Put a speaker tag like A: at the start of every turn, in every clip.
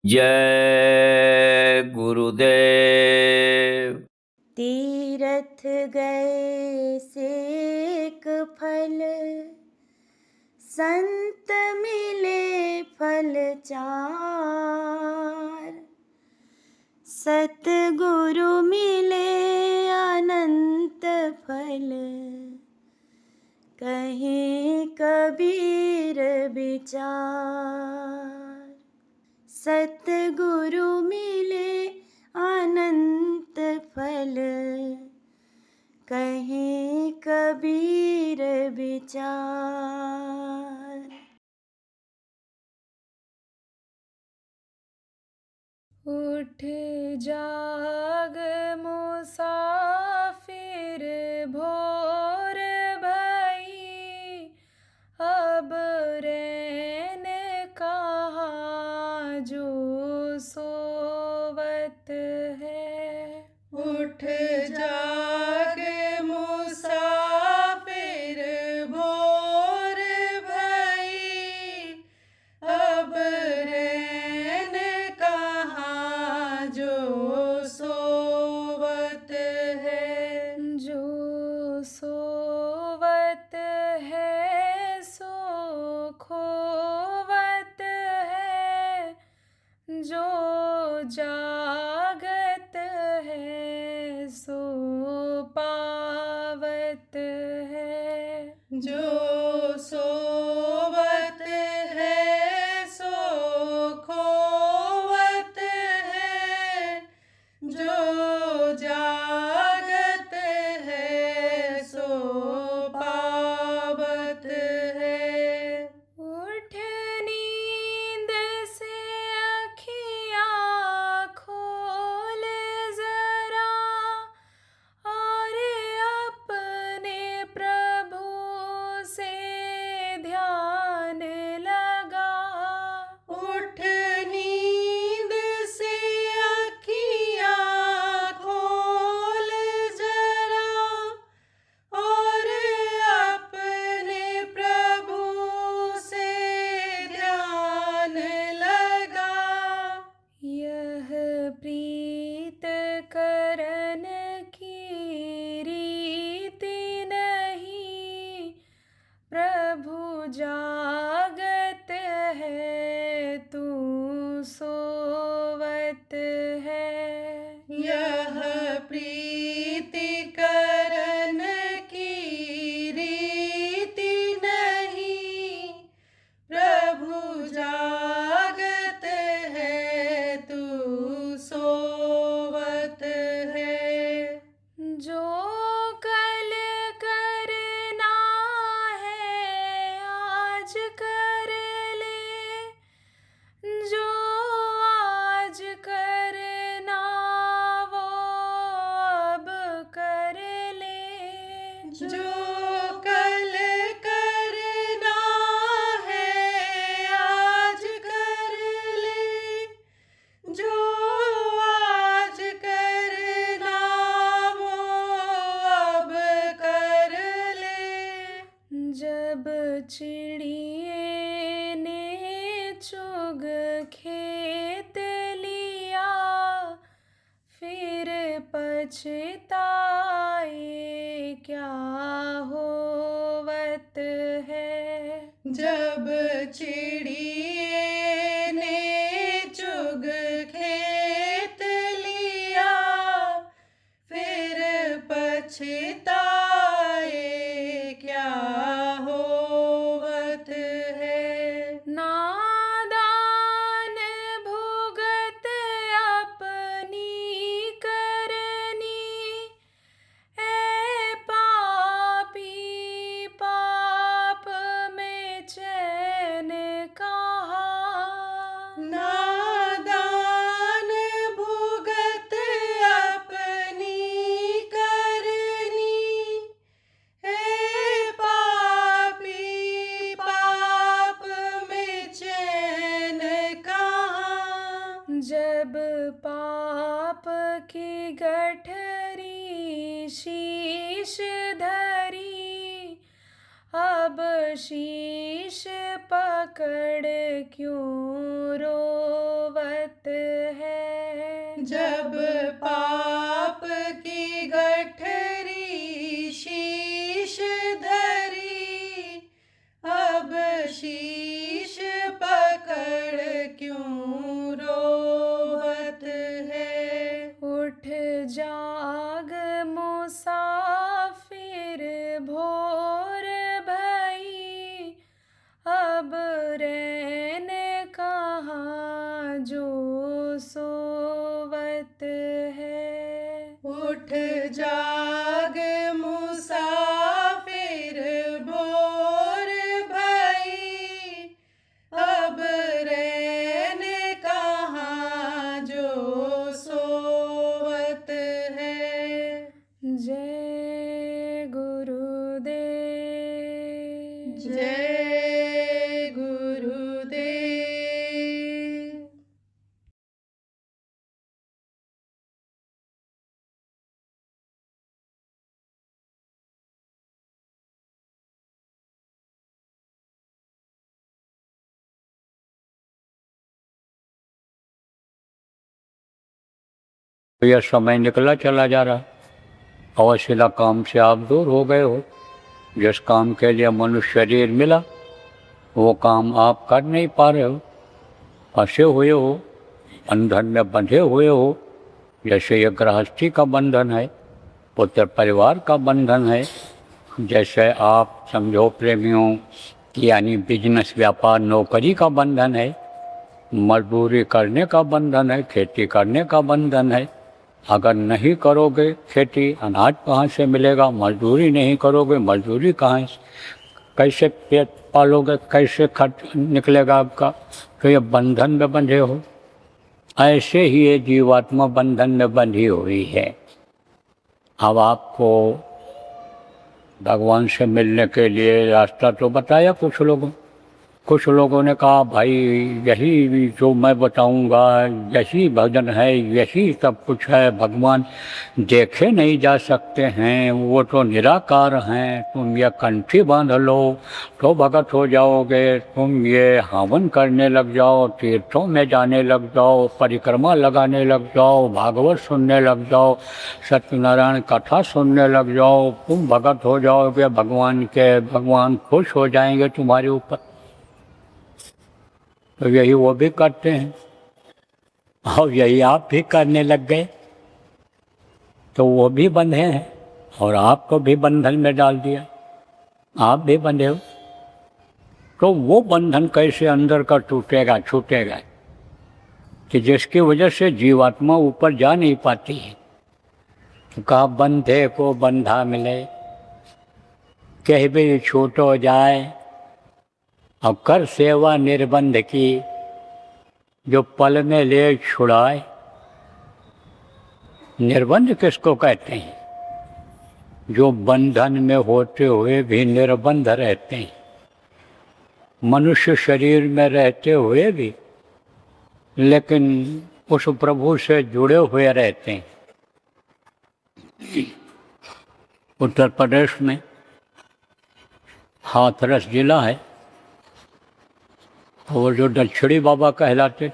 A: जय गुरुदेव।
B: तीरथ गए सेक फल, संत मिले फल चार। सतगुरु मिले अनंत फल, कहे कबीर विचार। सतगुरु मिले अनंत फल, कहे कबीर विचार।
C: उठ जाग मुसाफिर भोर भई, अब रैन कहाँ जो सोवत है। उठ जाग मुसाफिर भोर भई, अब रैन कहाँ जो सोवत है। जो सोवत है सो खोवत है, जो जागत है सो पावत है। जो सोवत है सो खोवत है, जो जागत है सो पावत है। उठ नींद से अखियाँ खोल जरा, और अपने प्रभु से ध्यान लगा। उठ नींद से अखियाँ खोल जरा, और अपने प्रभु से ध्यान लगा। यह प्रीत करन की रीति नहीं, प्रभु जागत है तू सोवत है। यह प्रीति करन की रीति नहीं, प्रभु जागत है तू सोवत है। जो कल करना है आज कर ले, जो आज करना वो अब कर ले। जो कल करना है आज कर ले, जो आज करना वो अब कर ले। जब चिड़िए ने चुग खेत लिया, फिर पछताए क्या होवत है। जब चिड़िए ने चुग खेत लिया, फिर पछताए क्या होवत है। नादान भुगत अपनी करनी, ऐ पापी पाप में चैन शीश पकड़ क्यों रोवत है। जब पाप की गठरी शीश धरी, अब शीश पकड़ क्यों रोवत है। उठ जाग मुसाफिर भोर भई, अब रैन कहाँ जो सोवत है। उठ जाग मुसाफिर भोर भई, अब रैन कहाँ जो सोवत है। जय गुरुदेव, जय गुरुदेव।
A: तो यह समय निकला चला जा रहा, अवशिला काम से आप दूर हो गए हो। जिस काम के लिए मनुष्य शरीर मिला वो काम आप कर नहीं पा रहे हो, फंसे हुए हो, बंधन में बंधे हुए हो। जैसे ये गृहस्थी का बंधन है, पुत्र परिवार का बंधन है। जैसे आप समझो प्रेमियों कि यानी बिजनेस व्यापार नौकरी का बंधन है, मजदूरी करने का बंधन है, खेती करने का बंधन है। अगर नहीं करोगे खेती, अनाज कहाँ से मिलेगा? मजदूरी नहीं करोगे, मजदूरी कहाँ से, कैसे पेट पालोगे, कैसे खर्च निकलेगा आपका? तो ये बंधन में बंधे हो। ऐसे ही ये जीवात्मा बंधन में बंधी हुई है। अब आपको भगवान से मिलने के लिए रास्ता तो बताया कुछ लोगों ने कहा भाई यही जो मैं बताऊंगा यही भजन है, यही सब कुछ है, भगवान देखे नहीं जा सकते हैं, वो तो निराकार हैं, तुम ये कंठी बांध लो तो भगत हो जाओगे, तुम ये हवन करने लग जाओ, तीर्थों में जाने लग जाओ, परिक्रमा लगाने लग जाओ, भागवत सुनने लग जाओ, सत्यनारायण कथा सुनने लग जाओ, तुम भगत हो जाओगे भगवान के, भगवान खुश हो जाएंगे तुम्हारे ऊपर। तो यही वो भी करते हैं और यही आप भी करने लग गए, तो वो भी बंधे हैं और आपको भी बंधन में डाल दिया, आप भी बंधे हो। तो वो बंधन कैसे अंदर का छूटेगा कि जिसकी वजह से जीवात्मा ऊपर जा नहीं पाती है। तो कहा बंधे को बंधा मिले, कह भी छूट हो जाए, अब कर सेवा निर्बंध की, जो पल में ले छुड़ाए। निर्बंध किसको कहते हैं? जो बंधन में होते हुए भी निर्बंध रहते हैं, मनुष्य शरीर में रहते हुए भी लेकिन उस प्रभु से जुड़े हुए रहते हैं। उत्तर प्रदेश में हाथरस जिला है, और जो दक्षिणी बाबा कहलाते,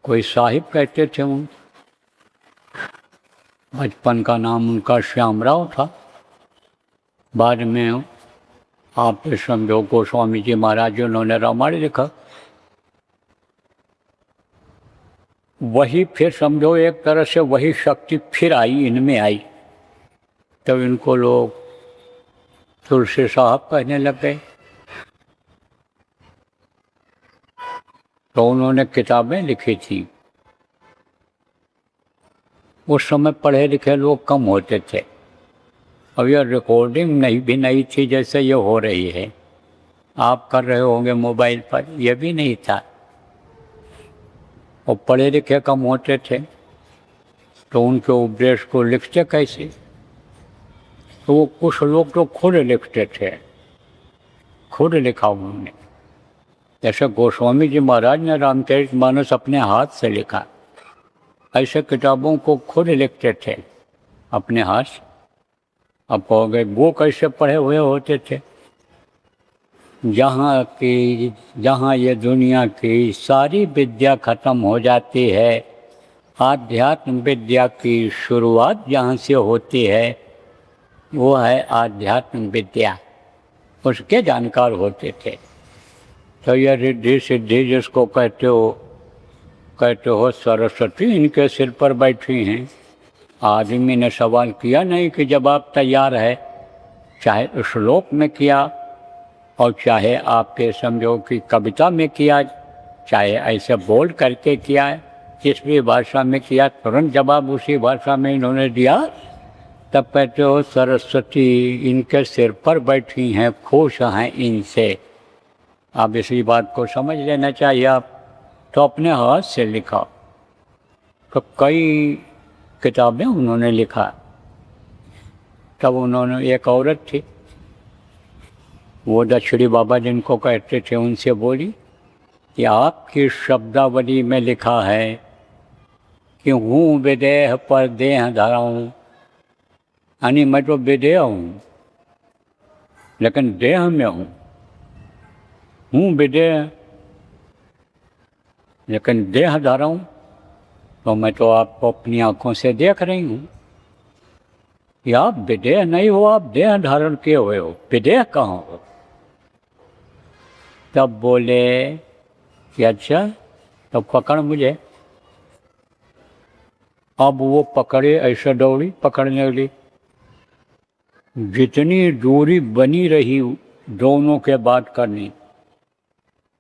A: कोई साहिब कहते थे, उन बचपन का नाम उनका श्यामराव था। बाद में आप समझो गोस्वामी जी महाराज उन्होंने रामायण लिखा, वही फिर समझो एक तरह से वही शक्ति फिर आई, इनमें आई, तब इनको लोग तुलसी साहब कहने लग गए। तो उन्होंने किताबें लिखी थी। उस समय पढ़े लिखे लोग कम होते थे, अब यह रिकॉर्डिंग नहीं थी जैसे ये हो रही है, आप कर रहे होंगे मोबाइल पर, यह भी नहीं था। और पढ़े लिखे कम होते थे तो उनके उपदेश को लिखते कैसे? तो वो कुछ लोग तो खुद लिखते थे, खुद लिखा उन्होंने। जैसे गोस्वामी जी महाराज ने रामचरितमानस अपने हाथ से लिखा, ऐसे किताबों को खुद लिखते थे अपने हाथ से। अब कहोगे वो कैसे पढ़े हुए होते थे? जहाँ ये दुनिया की सारी विद्या खत्म हो जाती है, आध्यात्म विद्या की शुरुआत जहाँ से होती है वो है आध्यात्म विद्या, उसके जानकार होते थे। तो ये रिद्धि सिद्धि जिसको कहते हो सरस्वती इनके सिर पर बैठी हैं। आदमी ने सवाल किया नहीं कि जवाब तैयार है, चाहे श्लोक में किया और चाहे आपके समझो कि कविता में किया, चाहे ऐसे बोल करके किया, जिस भी भाषा में किया तुरंत जवाब उसी भाषा में इन्होंने दिया। तब कहते हो सरस्वती इनके सिर पर बैठी हैं, खुश हैं इनसे। अब इसी बात को समझ लेना चाहिए आप। तो अपने हाथ से लिखा, तो कई किताबें उन्होंने लिखा। तब उन्होंने एक औरत थी, वो दक्षिणी बाबा जिनको कहते थे, उनसे बोली कि आपकी शब्दावली में लिखा है कि हूँ विदेह पर देह धराऊँ, यानी मैं तो विदेह हूँ लेकिन देह में हूँ विदेह लेकिन देह धराऊँ। तो मैं तो आपको अपनी आँखों से देख रही हूँ कि आप विदेह नहीं हो, आप देह धारण किए हुए हो, विदेह कहाँ हो। तब बोले कि अच्छा तो पकड़ मुझे। अब वो पकड़े, ऐसे दौड़ी पकड़ने लगी। जितनी दूरी बनी रही दोनों के बात करनी,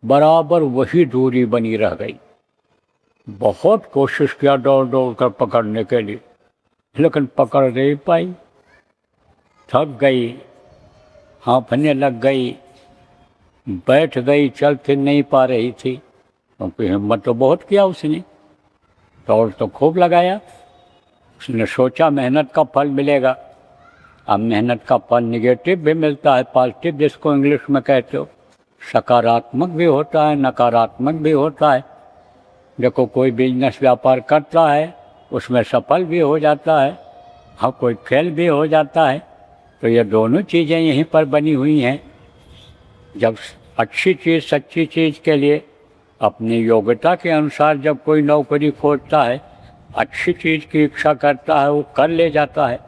A: बराबर वही दूरी बनी रह गई। बहुत कोशिश किया दौड़ दौड़ कर पकड़ने के लिए, लेकिन पकड़ नहीं पाई। थक गई, हाँफने लग गई, बैठ गई, चल फिर नहीं पा रही थी, क्योंकि हिम्मत तो बहुत किया उसने, दौड़ तो खूब लगाया। उसने सोचा मेहनत का फल मिलेगा। अब मेहनत का फल निगेटिव भी मिलता है, पॉजिटिव जिसको इंग्लिश में कहते हो। सकारात्मक भी होता है, नकारात्मक भी होता है। देखो कोई बिजनेस व्यापार करता है, उसमें सफल भी हो जाता है, हाँ कोई फेल भी हो जाता है। तो ये दोनों चीज़ें यहीं पर बनी हुई हैं। जब अच्छी चीज़, सच्ची चीज़ के लिए अपनी योग्यता के अनुसार जब कोई नौकरी खोजता है, अच्छी चीज़ की इच्छा करता है, वो कर ले जाता है,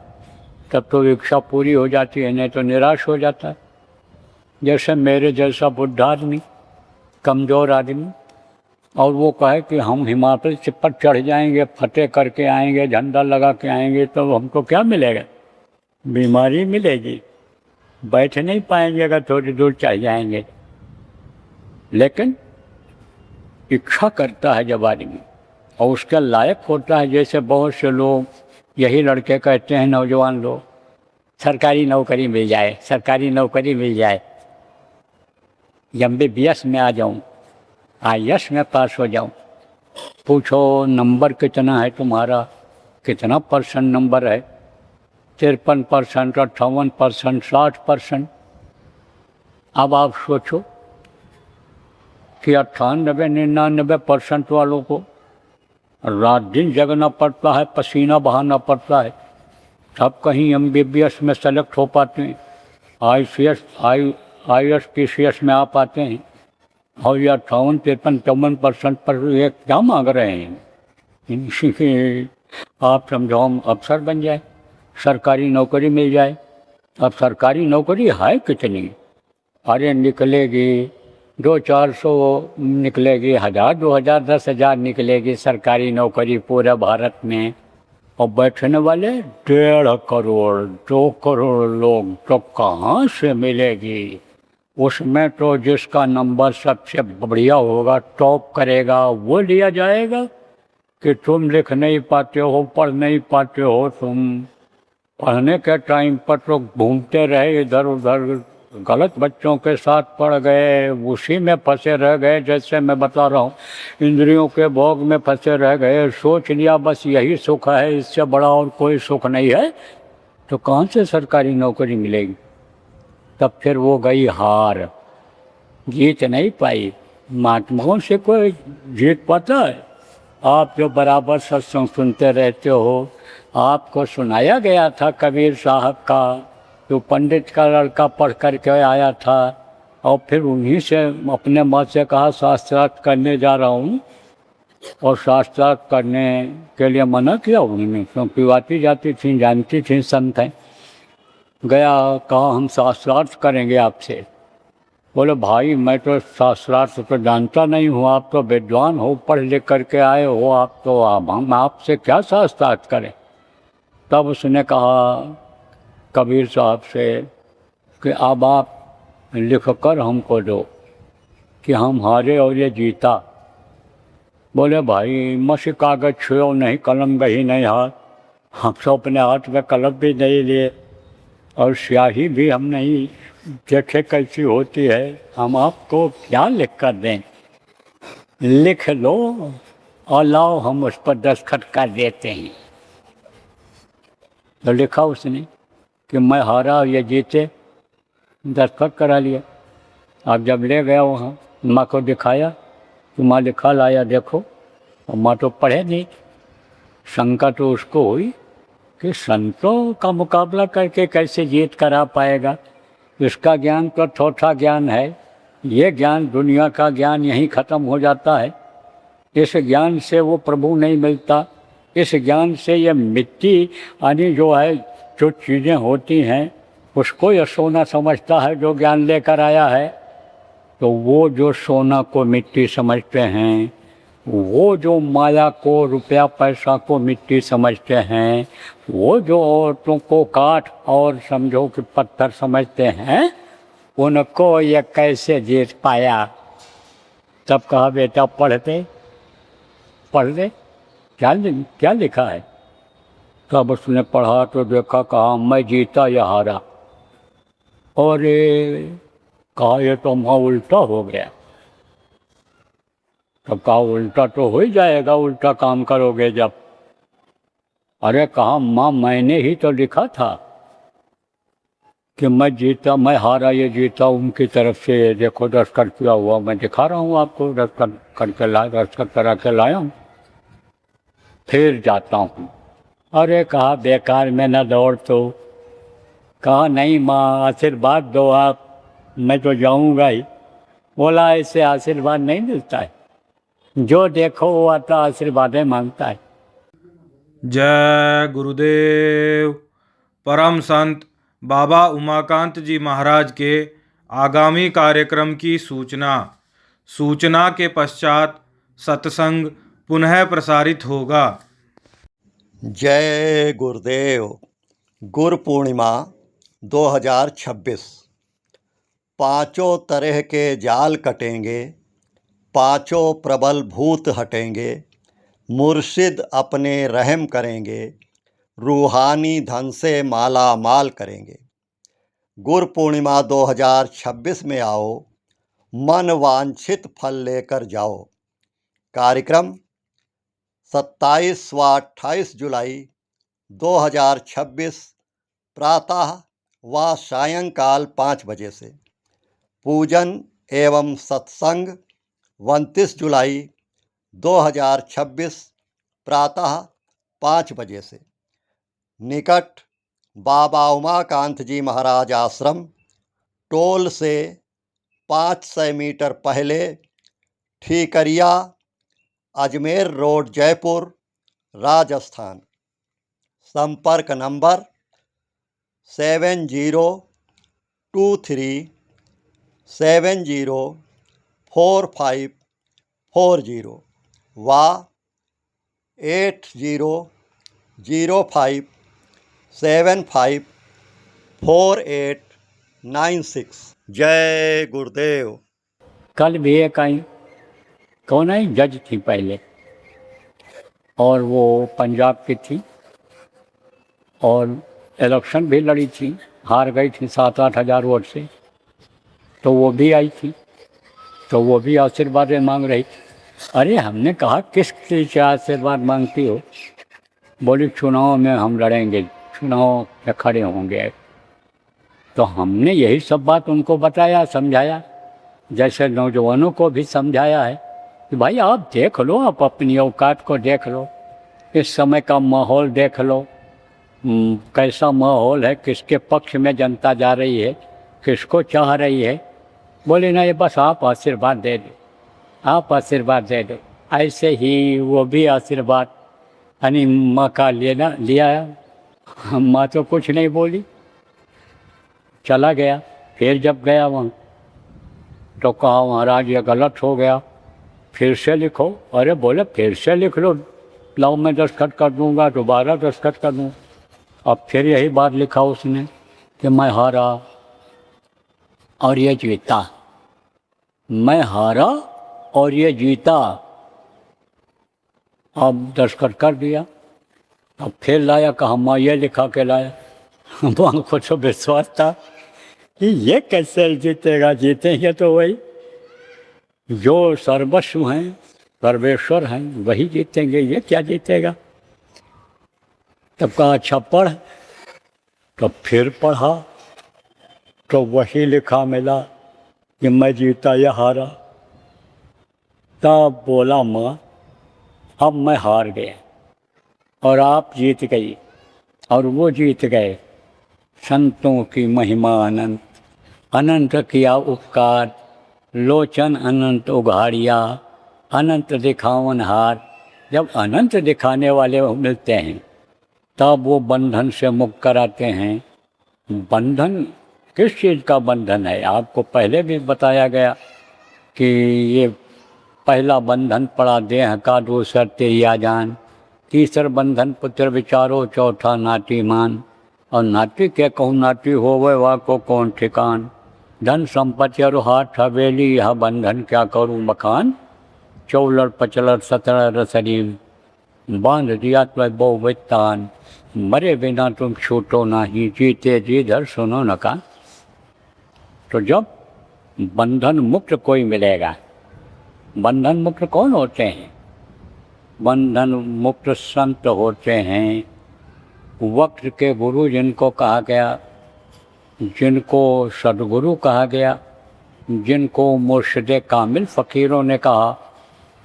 A: तब तो इच्छा पूरी हो जाती है, नहीं तो निराश हो जाता है। जैसे मेरे जैसा बुढ़ा आदमी, कमज़ोर आदमी, और वो कहे कि हम हिमाचल पर चढ़ जाएंगे, फतेह करके आएंगे, झंडा लगा के आएंगे, तो हमको क्या मिलेगा? बीमारी मिलेगी, बैठ नहीं पाएंगे अगर थोड़ी दूर चढ़ जाएंगे। लेकिन इच्छा करता है जब आदमी और उसके लायक होता है, जैसे बहुत से लोग, यही लड़के कहते हैं नौजवान लोग, सरकारी नौकरी मिल जाए, सरकारी नौकरी मिल जाए, MBBS में आ जाऊं, IAS में पास हो जाऊं। पूछो नंबर कितना है तुम्हारा, कितना % नंबर है? 53%, 58%, 60%। अब आप सोचो कि 98-99% वालों को रात दिन जगना पड़ता है, पसीना बहाना पड़ता है, तब कहीं MBBS में सेलेक्ट हो पाते हैं, IAS PCS में आ पाते हैं। और ये 58-53-54% पर ये क्या मांग रहे हैं? आप समझो हम अफसर बन जाए, सरकारी नौकरी मिल जाए। अब सरकारी नौकरी है कितनी? अरे निकलेगी 200-400 निकलेगी, 1000, 2000, 10,000 निकलेगी सरकारी नौकरी पूरे भारत में। और बैठने वाले 1.5 करोड़ 2 करोड़ लोग तो कहाँ से मिलेगी? उसमें तो जिसका नंबर सबसे बढ़िया होगा, टॉप करेगा, वो लिया जाएगा। कि तुम लिख नहीं पाते हो, पढ़ नहीं पाते हो, तुम पढ़ने के टाइम पर तो घूमते रहे इधर उधर, गलत बच्चों के साथ पढ़ गए, उसी में फंसे रह गए। जैसे मैं बता रहा हूँ, इंद्रियों के भोग में फंसे रह गए, सोच लिया बस यही सुख है, इससे बड़ा और कोई सुख नहीं है, तो कहाँ से सरकारी नौकरी मिलेगी? तब फिर वो गई हार, जीत नहीं पाई। महात्माओं से कोई जीत पाता है? आप जो बराबर सत्संग सुनते रहते हो, आपको सुनाया गया था कबीर साहब का, जो पंडित का लड़का पढ़ कर के आया था, और फिर उन्हीं से अपने मत से कहा शास्त्रार्थ करने जा रहा हूँ, और शास्त्रार्थ करने के लिए मना किया उन्होंने, क्योंकि आती जाती थी, जानती थी संत हैं। गया, कहा हम शास्त्रार्थ करेंगे आपसे। बोले भाई मैं तो शास्त्रार्थ तो जानता नहीं हूँ, आप तो विद्वान हो, पढ़ लिख करके आए हो, आप तो हम आपसे क्या शास्त्रार्थ करें। तब उसने कहा कबीर साहब से कि अब आप लिख कर हमको दो कि हम हारे और ये जीता। बोले भाई मसी कागज छुओ नहीं, कलम गही नहीं हाथ। हम तो अपने हाथ में कलम भी नहीं लिए और स्याही भी हम नहीं देखे कैसी होती है, हम आपको क्या लिख कर दें। लिख लो और लाओ, हम उस पर दस्तखत कर देते हैं। तो लिखा उसने कि मैं हारा और ये जीते, दस्तखत करा लिया। अब जब ले गया वहाँ, माँ को दिखाया तो माँ लिखा लाया, देखो। और माँ तो पढ़े नहीं, शंका तो उसको हुई कि संतों का मुकाबला करके कैसे जीत करा पाएगा। इसका ज्ञान तो थोथा ज्ञान है, ये ज्ञान दुनिया का ज्ञान यहीं ख़त्म हो जाता है। इस ज्ञान से वो प्रभु नहीं मिलता। इस ज्ञान से ये मिट्टी यानी जो है, जो चीज़ें होती हैं, उसको ये सोना समझता है जो ज्ञान लेकर आया है। तो वो जो सोना को मिट्टी समझते हैं, वो जो माया को, रुपया पैसा को मिट्टी समझते हैं, वो जो औरतों को काठ और समझो कि पत्थर समझते हैं, उनको ये कैसे जीत पाया। तब कहा बेटा पढ़ दे, क्या लिखा है। तब उसने पढ़ा तो देखा, कहा मैं जीता या हारा। और कहा ये तो माँ उल्टा हो गया। तब कहा उल्टा तो हो ही जाएगा, उल्टा काम करोगे जब। अरे कहा माँ मैंने ही तो लिखा था कि मैं जीता, मैं हारा ये जीता, उनकी तरफ से देखो दस्तखत किया हुआ, मैं दिखा रहा हूँ आपको, दस्तखत करा के लाया हूँ, फिर जाता हूँ। अरे कहा बेकार में न दौड़। तो कहा नहीं माँ आशीर्वाद दो आप, मैं तो जाऊँगा ही। बोला ऐसे आशीर्वाद नहीं मिलता है, जो देखो वो आता आशीर्वाद मांगता है।
D: जय गुरुदेव। परम संत बाबा उमाकांत जी महाराज के आगामी कार्यक्रम की सूचना के पश्चात सत्संग पुनः प्रसारित होगा।
E: जय गुरुदेव। गुरु पूर्णिमा 2026। पांचों तरह के जाल कटेंगे, पांचों प्रबल भूत हटेंगे, मुर्शिद अपने रहम करेंगे, रूहानी धन से माला माल करेंगे। गुरु पूर्णिमा 2026 में आओ, मन वांछित फल लेकर जाओ। कार्यक्रम 27 व 28 जुलाई 2026 प्रातः व सायंकाल 5 बजे से। पूजन एवं सत्संग 29 जुलाई 2026 प्रातः 5 बजे से। निकट बाबा उमाकांत जी महाराज आश्रम, टोल से 500 मीटर पहले, ठीकरिया, अजमेर रोड, जयपुर, राजस्थान। संपर्क नंबर 7023704540 व 8005754896। जय गुरुदेव।
A: कल भी एक आई, कौन आई, जज थी पहले, और वो पंजाब की थी और इलेक्शन भी लड़ी थी, हार गई थी 7-8 हज़ार वोट से। तो वो भी आई थी, तो वो भी आशीर्वाद मांग रही थी। अरे हमने कहा किस चीज़ से आशीर्वाद मांगती हो। बोली चुनाव में हम लड़ेंगे, चुनाव में खड़े होंगे। तो हमने यही सब बात उनको बताया, समझाया, जैसे नौजवानों को भी समझाया है कि भाई आप देख लो, आप अपनी औकात को देख लो, इस समय का माहौल देख लो, कैसा माहौल है, किसके पक्ष में जनता जा रही है, किसको चाह रही है। बोले नहीं, बस आप आशीर्वाद दे दो, आप आशीर्वाद दे दो। ऐसे ही वो भी आशीर्वाद यानी माँ का लेना लिया। माँ तो कुछ नहीं बोली, चला गया। फिर जब गया वहाँ तो कहा महाराज ये गलत हो गया, फिर से लिखो। अरे बोले फिर से लिख लो, लाओ मैं दस्तखत कर दूंगा, दोबारा दस्तखत कर दूँ। अब फिर यही बात लिखा उसने कि मैं हारा और ये जीता, मैं हारा और ये जीता। अब दस्तखत कर दिया। अब फिर लाया, कहा माँ ये लिखा के लाया। वहाँ को तो विश्वास था कि ये कैसे जीतेगा, जीतेंगे तो वही जो सर्वस्व हैं, सर्वेश्वर हैं, वही जीतेंगे, ये क्या जीतेगा। तब कहा अच्छा पढ़। तो फिर पढ़ा तो वही लिखा मिला कि मैं जीता या हारा। तब बोला माँ अब मैं हार गया और आप जीत गई। और वो जीत गए। संतों की महिमा अनंत, अनंत किया उपकार, लोचन अनंत उघाड़िया, अनंत दिखावन हार। जब अनंत दिखाने वाले मिलते हैं तब वो बंधन से मुक्त कराते हैं। बंधन किस चीज़ का बंधन है, आपको पहले भी बताया गया कि ये पहला बंधन पड़ा देह का, दूसर तेरिया जान, तीसर बंधन पुत्र विचारो, चौथा नाटी मान। और नाटी के कहूँ नाटी होवे वा को कौन ठिकान, धन संपत्ति और हाथ हवेली, यह बंधन क्या करूँ मकान। चौलर पचलर सतरह रसरी, बांध दिया तो बहुवितान, मरे बिना तुम छूटो नहीं, जीते जी धर सुनो न कान। तो जब बंधन मुक्त कोई मिलेगा, बंधन मुक्त कौन होते हैं? बंधन मुक्त संत होते हैं, वक्त के गुरु जिनको कहा गया, जिनको सदगुरु कहा गया, जिनको मुर्शिद कामिल फ़कीरों ने कहा,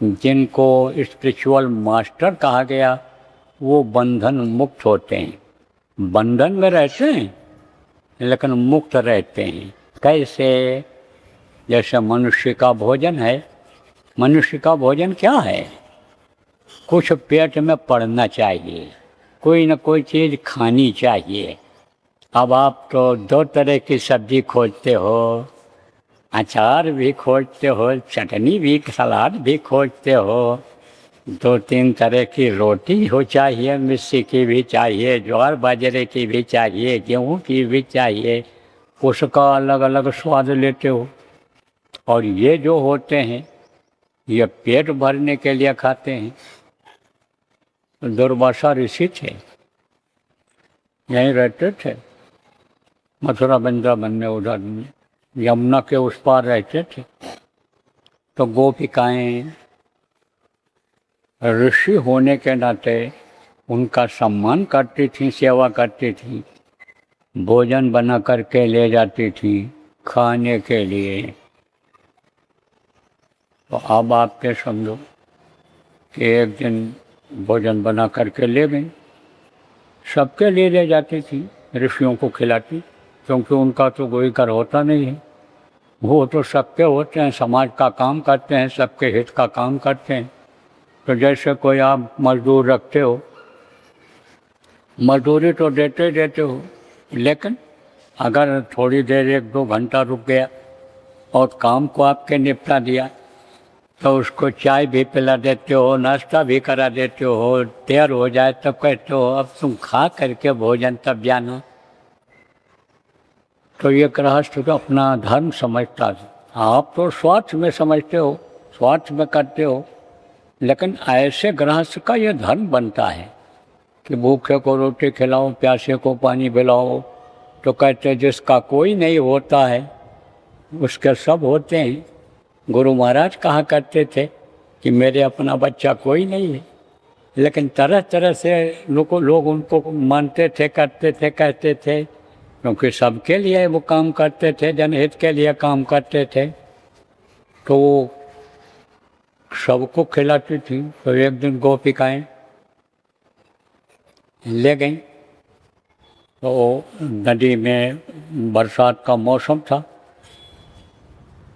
A: जिनको स्पिरिचुअल मास्टर कहा गया, वो बंधन मुक्त होते हैं। बंधन में रहते हैं लेकिन मुक्त रहते हैं। कैसे? जैसे मनुष्य का भोजन है। मनुष्य का भोजन क्या है? कुछ पेट में पड़ना चाहिए, कोई न कोई चीज़ खानी चाहिए। अब आप तो दो तरह की सब्जी खोजते हो, अचार भी खोजते हो, चटनी भी, सलाद भी खोजते हो, दो तीन तरह की रोटी हो चाहिए, मिस्सी की भी चाहिए, ज्वार बाजरे की भी चाहिए, गेहूँ की भी चाहिए, उसका अलग अलग स्वाद लेते हो। और ये जो होते हैं ये पेट भरने के लिए खाते हैं। दुर्वासा ऋषि थे, यहीं रहते थे, मथुरा वृंदावन में, उधर में यमुना के उस पार रहते थे। तो गोपिकाएं ऋषि होने के नाते उनका सम्मान करती थी, सेवा करती थी, भोजन बना करके ले जाती थी खाने के लिए। तो अब आपके समझो कि एक दिन भोजन बना करके ले गई, सबके लिए ले जाती थी, ऋषियों को खिलाती, क्योंकि उनका तो कोई घर होता नहीं है, वो तो सबके होते हैं, समाज का काम करते हैं, सबके हित का काम करते हैं। तो जैसे कोई आप मजदूर रखते हो, मजदूरी तो देते ही देते हो, लेकिन अगर थोड़ी देर एक दो घंटा रुक गया और काम को आपके निपटा दिया तो उसको चाय भी पिला देते हो, नाश्ता भी करा देते हो, देर हो जाए तब कहते हो अब तुम खा करके भोजन तब जाना। तो ये गृहस्थ तो अपना धर्म समझता है। आप तो स्वार्थ में समझते हो, स्वार्थ में करते हो, लेकिन ऐसे गृहस्थ का ये धर्म बनता है कि भूखे को रोटी खिलाओ, प्यासे को पानी पिलाओ। तो कहते जिसका कोई नहीं होता है उसके सब होते हैं। गुरु महाराज कहा करते थे कि मेरे अपना बच्चा कोई नहीं है, लेकिन तरह तरह से लोग उनको मानते थे, करते थे, कहते थे, क्योंकि सबके लिए वो काम करते थे, जनहित के लिए काम करते थे। तो वो सबको खिलाती थी। तो एक दिन गोपिकाएं ले गईं, तो नदी में बरसात का मौसम था,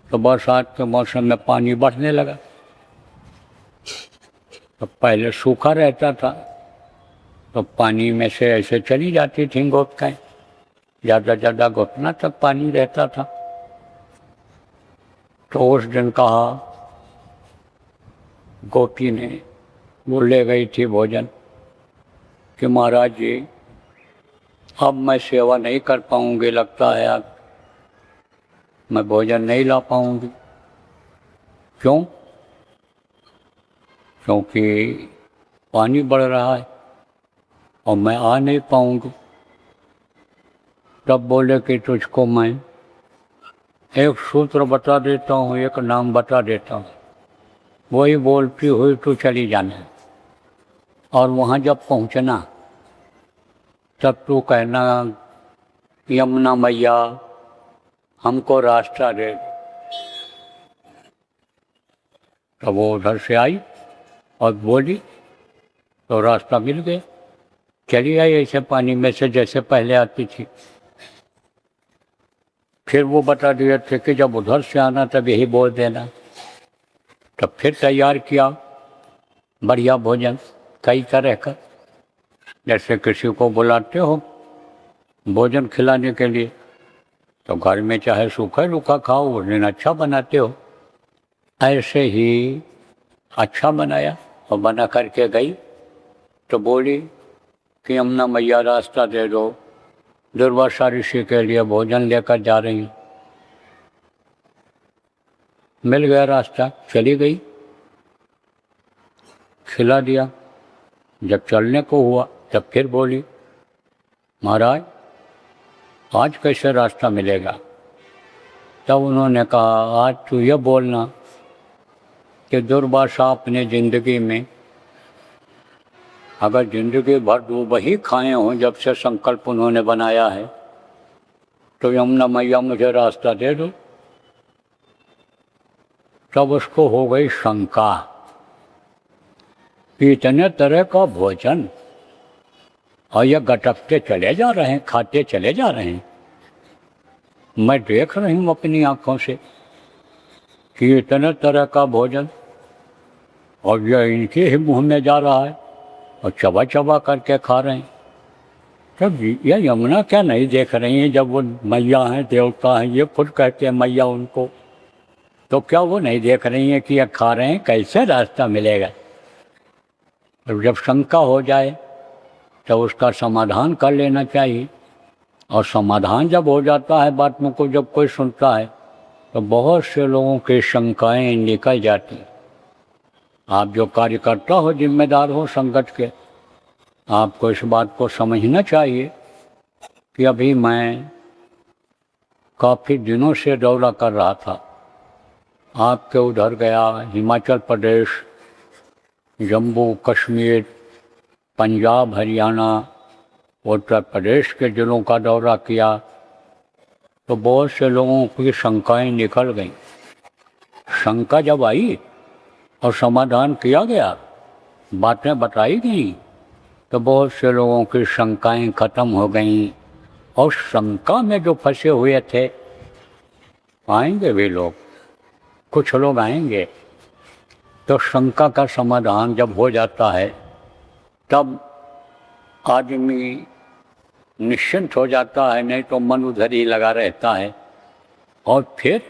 A: तो बरसात के मौसम में पानी बढ़ने लगा। तो पहले सूखा रहता था तो पानी में से ऐसे चली जाती थी गोपिकाएं, ज़्यादा ज़्यादा घुटना तक पानी रहता था। तो उस दिन कहा गोपी ने, वो ले गई थी भोजन, कि महाराज जी अब मैं सेवा नहीं कर पाऊंगी, लगता है अब मैं भोजन नहीं ला पाऊंगी। क्यों? क्योंकि पानी बढ़ रहा है और मैं आ नहीं पाऊंगी। तब बोले कि तुझको मैं एक सूत्र बता देता हूँ, एक नाम बता देता हूँ, वही बोलती हुई तू चली जाना, और वहाँ जब पहुँचना तब तू कहना यमुना मैया हमको रास्ता दे। तब वो उधर से आई और बोली तो रास्ता मिल गया, चली आई ऐसे पानी में से जैसे पहले आती थी। फिर वो बता दिए थे कि जब उधर से आना तब यही बोल देना। तब फिर तैयार किया बढ़िया भोजन कई तरह का, जैसे किसी को बुलाते हो भोजन खिलाने के लिए तो घर में चाहे सूखा रूखा खाओ, उस दिन अच्छा बनाते हो, ऐसे ही अच्छा बनाया और बना करके गई। तो बोली कि यमुना मैया रास्ता दे दो, दुर्वासा ऋषि के लिए भोजन लेकर जा रही हूँ। मिल गया रास्ता, चली गई, खिला दिया। जब चलने को हुआ तब फिर बोली महाराज आज कैसे रास्ता मिलेगा। तब उन्होंने कहा आज तू ये बोलना कि दुर्वासा अपने ज़िंदगी में अगर ज़िंदगी भर दूब ही खाए हों जब से संकल्प उन्होंने बनाया है, तो यमुना मैया मुझे रास्ता दे दो। तब उसको हो गई शंका कि इतने तरह का भोजन और ये गटकते चले जा रहे हैं, खाते चले जा रहे हैं। मैं देख रही हूँ अपनी आँखों से कि इतने तरह का भोजन और ये इनके ही मुंह में जा रहा है और चबा चबा करके खा रहे हैं। तब ये यमुना क्या नहीं देख रही हैं, जब वो मैया हैं, देवता हैं, ये खुद कहते हैं मैया उनको, तो क्या वो नहीं देख रही हैं कि ये खा रहे हैं, कैसे रास्ता मिलेगा। तो जब शंका हो जाए तो उसका समाधान कर लेना चाहिए, और समाधान जब हो जाता है बातों को जब कोई सुनता है तो बहुत से लोगों की शंकाएं निकल जाती। आप जो कार्यकर्ता हो, जिम्मेदार हो संगत के, आपको इस बात को समझना चाहिए कि अभी मैं काफ़ी दिनों से दौरा कर रहा था, आपके उधर गया, हिमाचल प्रदेश, जम्मू कश्मीर, पंजाब, हरियाणा, उत्तर प्रदेश के ज़िलों का दौरा किया, तो बहुत से लोगों की शंकाएं निकल गईं। शंका जब आई और समाधान किया गया, बातें बताई गई, तो बहुत से लोगों की शंकाएं खत्म हो गईं। और शंका में जो फंसे हुए थे, आएंगे वे लोग, कुछ लोग आएंगे। तो शंका का समाधान जब हो जाता है तब आदमी निश्चिंत हो जाता है, नहीं तो मन उधर ही लगा रहता है। और फिर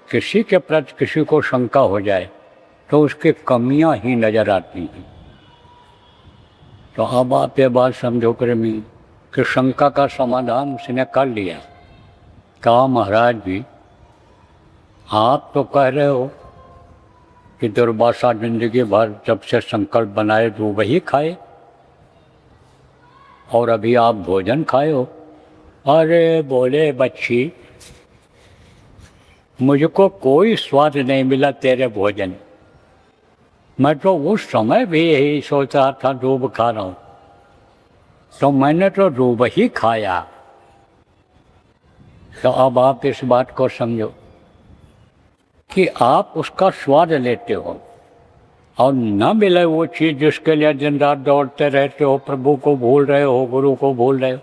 A: किसी के प्रति किसी को शंका हो जाए तो उसकी कमियां ही नज़र आती हैं। तो अब आप ये बात समझो प्रेमी कि शंका का समाधान उसने कर लिया। कहा महाराज जी आप तो कह रहे हो कि दुर्वासा जिंदगी भर जब से संकल्प बनाए तो वही खाए, और अभी आप भोजन खाए हो। अरे बोले बच्ची, मुझको कोई स्वाद नहीं मिला तेरे भोजन, मैं तो उस समय भी यही सोच रहा था दूब खा रहा हूँ, तो मैंने तो दूब ही खाया। तो अब आप इस बात को समझो कि आप उसका स्वाद लेते हो और न मिले वो चीज़ जिसके लिए दिन रात दौड़ते रहते हो, प्रभु को भूल रहे हो, गुरु को भूल रहे हो,